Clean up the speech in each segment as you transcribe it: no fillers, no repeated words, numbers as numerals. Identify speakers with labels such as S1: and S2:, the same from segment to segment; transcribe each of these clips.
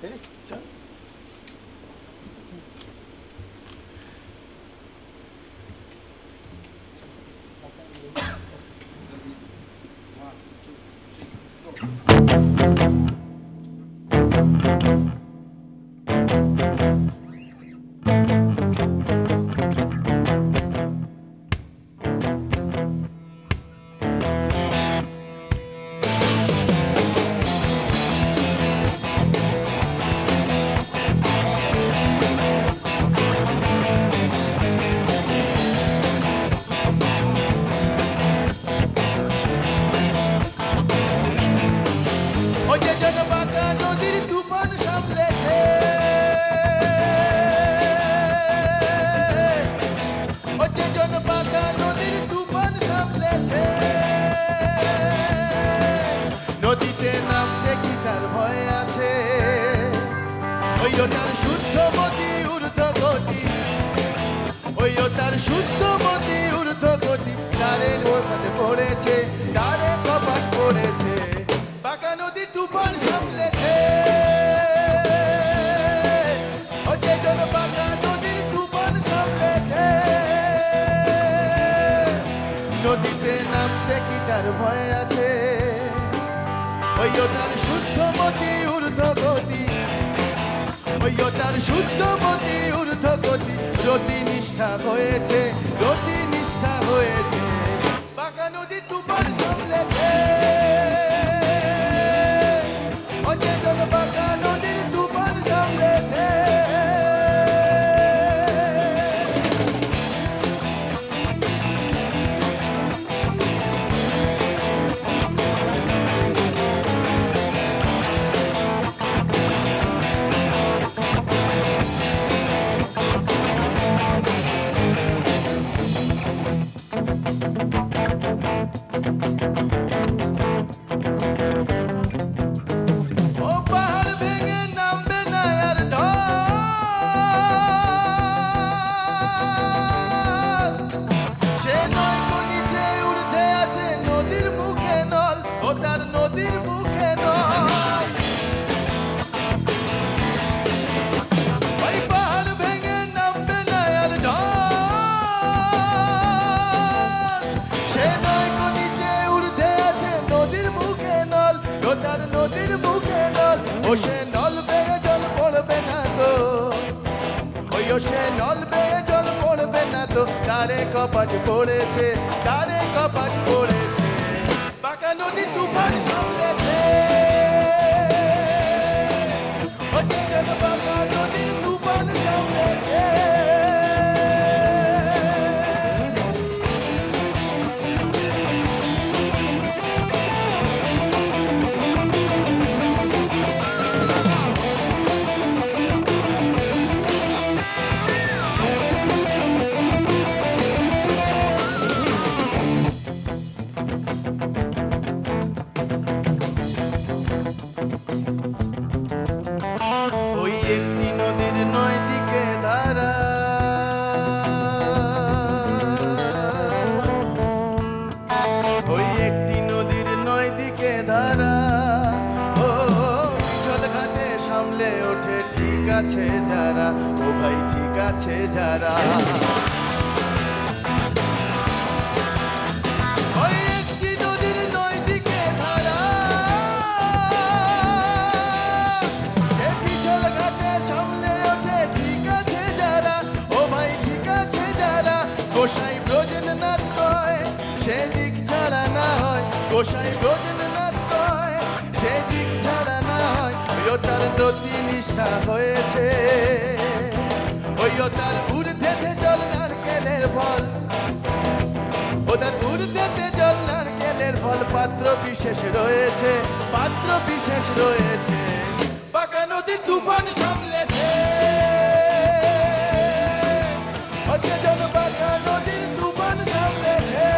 S1: Ready? Chal. Oye, জনবাঁকা নদীর তুফান সামলেছে ওই জনবাঁকা নদীর তুফান সামলেছে নদীতে নামতে কি তার ভয় আছে ওই তার শুদ্ধ মতি ঊর্ধ্ব গতি ওই তার শুদ্ধ মতি ঊর্ধ্ব গতি তারের ওখানে পড়েছে তারে কপাট পড়েছে বাঁকা নদী তুফান সামলেছে ওই জনবাঁকা নদীর তুফান সামলেছে নদীতে নামতে কি তার ভয় আছে ওই তার শুদ্ধ মতি ঊর্ধ্ব গতি ওই তার শুদ্ধ মতি ঊর্ধ্ব গতি রতি নিষ্ঠা হয়েছে রতি নিষ্ঠা হয়েছে বাঁকা নদী তুফান সামলেছে ওই জনবাঁকা নদীর তুফান সামলেছে ও পাহাড় ভেঙে নামবে না আর ঢল সে নয় নিচে উঠতে আছে নদীর মুখে নল ও তার নদীর মুখে নল ওই পাহাড় ভেঙে নামবে না আর ঢল সে নয় নিচে উঠতে আছে নদীর মুখে নল ও তার নদীর মুখে নল ও সে নল বেয়ে জল পড়বে না তো ওই ও সে নল বেয়ে জল পড়বে না তো তারে কপাট পড়েছে তারে কপাট পড়েছে বাঁকা নদী তুফান সামলেছে ওই জনবাঁকা নদীর তুফান সামলেছে ওই একটি নদীর নয় দিকে ধারা ওই একটি নদীর নয় দিকে ধারা ও পিছল ঘাটে সামলে ওঠে ঠিক আছে যারা ও ভাই ঠিক আছে যারা ওই একটি নদীর নয় দিকে ধারা সে পিছল ঘাটে সামলে ওঠে ঠিক আছে যারা ও ভাই ঠিক আছে যারা গোসাই ব্রজেন্দ্রনাথ কয় সে দিক ছাড়া না হয় গোসাই ব্রজেন্দ্রনাথ কয় সে দিক ছাড়া না হয় ওই তার রতি নিষ্ঠা হয়েছে ওই তার ঊর্ধ্বেতে জল নারকেলের ফল ও তার ঊর্ধ্বেতে জল নারকেলের ফল পাত্র বিশেষ রয়েছে পাত্র বিশেষ রয়েছে বাঁকা নদী তুফান সামলেছে ওই জনবাঁকা নদীর তুফান সামলেছে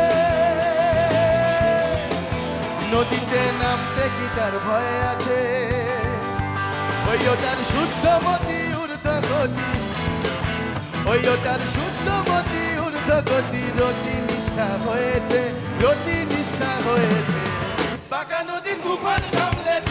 S1: নদীতে নামতে কি তার ভয় আছে ওই তার শুদ্ধ মতি ঊর্ধ্ব গতি ওই তার শুদ্ধ মতি ঊর্ধ্ব গতি রতি নিষ্ঠা হয়েছে রতি নিষ্ঠা হয়েছে বাঁকা নদী তুফান সামলেছে